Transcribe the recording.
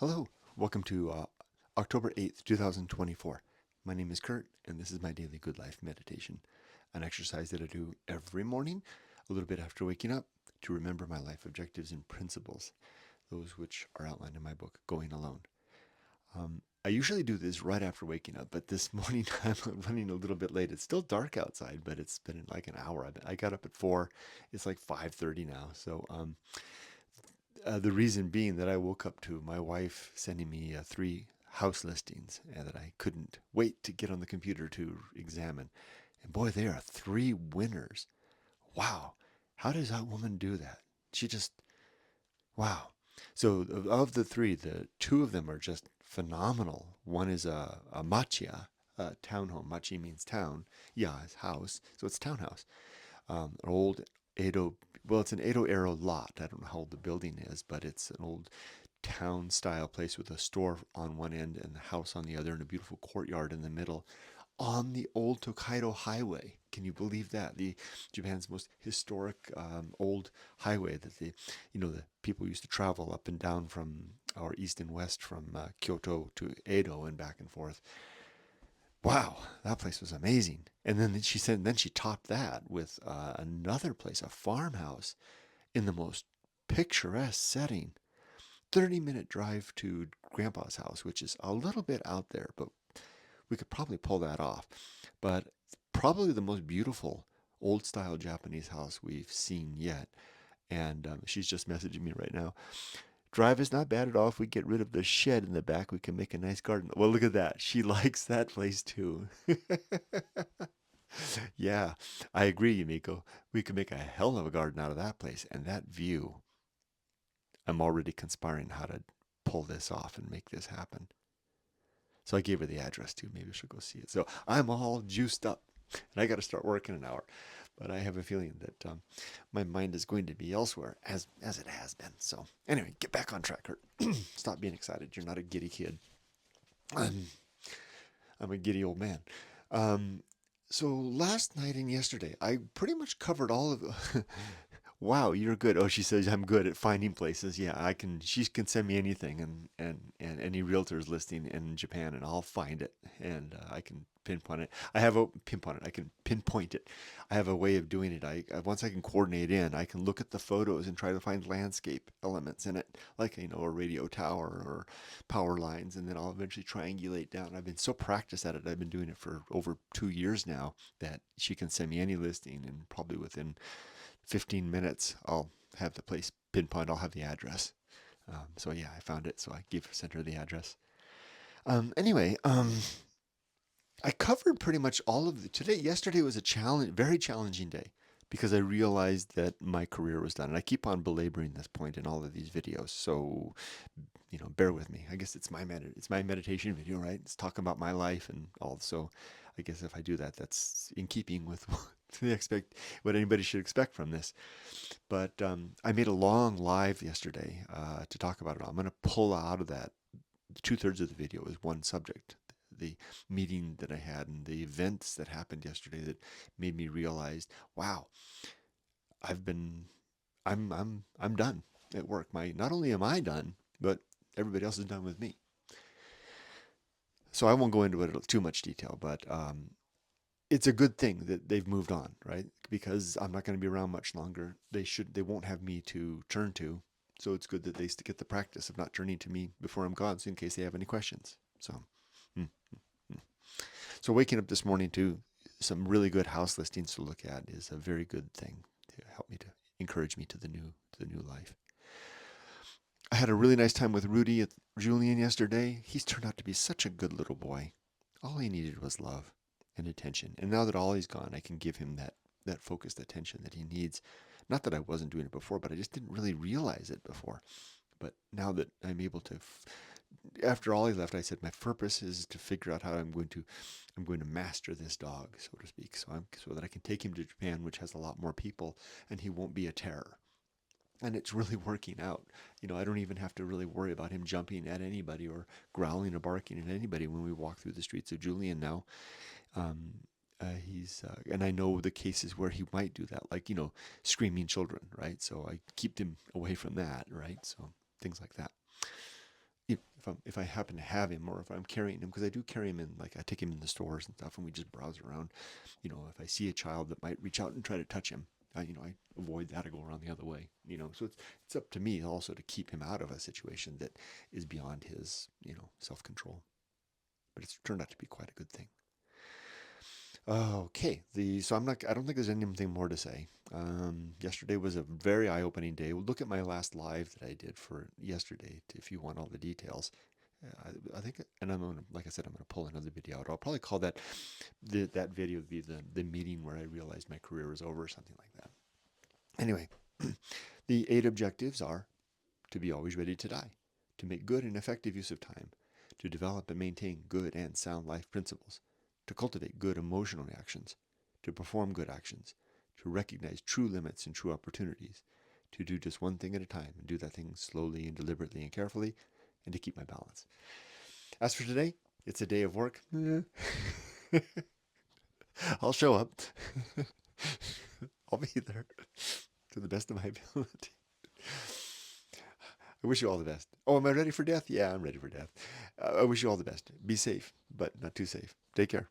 Hello, welcome to October 8th, 2024. My name is Kurt, and this is my daily good life meditation, an exercise that I do every morning, a little bit after waking up, to remember my life objectives and principles, those which are outlined in my book, Going Alone. I usually do this right after waking up, but this morning I'm running a little bit late. It's still dark outside, but it's been like an hour. I got up at 4. It's like 5:30 now, so the reason being that I woke up to my wife sending me 3 house listings and that I couldn't wait to get on the computer to examine. And boy, there are 3 winners. Wow. How does that woman do that? She just, wow. So of the 3, the 2 of them are just phenomenal. One is a Machiya, a townhome. Machi means town. Ya is house. So it's townhouse. An old Edo, well, it's an Edo-era lot. I don't know how old the building is, but it's an old town-style place with a store on one end and the house on the other and a beautiful courtyard in the middle on the Old Tokaido Highway. Can you believe that? The Japan's most historic old highway that the people used to travel up and down from, or east and west from Kyoto to Edo and back and forth. Wow, that place was amazing. And then she said, then she topped that with another place, a farmhouse in the most picturesque setting. 30-minute drive to Grandpa's house, which is a little bit out there, but we could probably pull that off. But probably the most beautiful old style Japanese house we've seen yet. And she's just messaging me right now. Drive is not bad at all. If we get rid of the shed in the back, we can make a nice garden. Well, look at that. She likes that place too. Yeah, I agree, Yumiko. We could make a hell of a garden out of that place. And that view, I'm already conspiring how to pull this off and make this happen. So I gave her the address too. Maybe she'll go see it. So I'm all juiced up and I got to start work in an hour. But I have a feeling that my mind is going to be elsewhere, as it has been. So anyway, get back on track, Kurt. Stop being excited. You're not a giddy kid. I'm, I'm a giddy old man. Um, so last night and yesterday, I pretty much covered all of. Wow, you're good. Oh, she says I'm good at finding places. Yeah, I can. She can send me anything and any realtor's listing in Japan, and I'll find it, and I can pinpoint it. I have a pinpoint it. I can pinpoint it. I have a way of doing it. Once I can coordinate in, I can look at the photos and try to find landscape elements in it, like a radio tower or power lines, and then I'll eventually triangulate down. I've been so practiced at it. I've been doing it for over 2 years now that she can send me any listing, and probably within 15 minutes, I'll have the place pinpoint. I'll have the address. So yeah, I found it. So I sent her the address. Anyway, I covered pretty much all of the today. Yesterday was a very challenging day because I realized that my career was done. And I keep on belaboring this point in all of these videos. So, bear with me. I guess it's my meditation video, right? It's talking about my life and all. So I guess if I do that, that's in keeping with what anybody should expect from this. But I made a long live yesterday to talk about it. I'm going to pull out of that. 2/3 of the video is one subject, the meeting that I had and the events that happened yesterday that made me realize, wow, I've been, I'm done at work. Not only am I done, but everybody else is done with me. So I won't go into it too much detail, but it's a good thing that they've moved on, right? Because I'm not going to be around much longer. They won't have me to turn to. So it's good that they get the practice of not turning to me before I'm gone, so in case they have any questions. So, mm, mm. So waking up this morning to some really good house listings to look at is a very good thing to help me to encourage me to the new life. I had a really nice time with Rudy at Julian yesterday. He's turned out to be such a good little boy. All he needed was love and attention. And now that Ollie's gone, I can give him that focused attention that he needs. Not that I wasn't doing it before, but I just didn't really realize it before. But now that I'm able to, after Ollie left, I said my purpose is to figure out how I'm going to master this dog, so to speak, so that I can take him to Japan, which has a lot more people, and he won't be a terror. And it's really working out. I don't even have to really worry about him jumping at anybody or growling or barking at anybody when we walk through the streets of Julian now. And I know the cases where he might do that, like, screaming children, right? So I keep him away from that, right? So things like that. if I happen to have him, or if I'm carrying him, because I do carry him in, like I take him in the stores and stuff, and we just browse around. If I see a child that might reach out and try to touch him, I avoid that. I go around the other way. So it's up to me also to keep him out of a situation that is beyond his self control. But it's turned out to be quite a good thing. Okay, so I don't think there's anything more to say. Yesterday was a very eye-opening day. Look at my last live that I did for yesterday if you want all the details. I think, and like I said, I'm gonna pull another video out. I'll probably call that video be the meeting where I realized my career was over, or something like that. Anyway, the 8 objectives are: to be always ready to die, to make good and effective use of time, to develop and maintain good and sound life principles, to cultivate good emotional reactions, to perform good actions, to recognize true limits and true opportunities, to do just one thing at a time and do that thing slowly and deliberately and carefully, and to keep my balance. As for today, it's a day of work. I'll show up. I'll be there to the best of my ability. I wish you all the best. Oh, am I ready for death? Yeah, I'm ready for death. I wish you all the best. Be safe, but not too safe. Take care.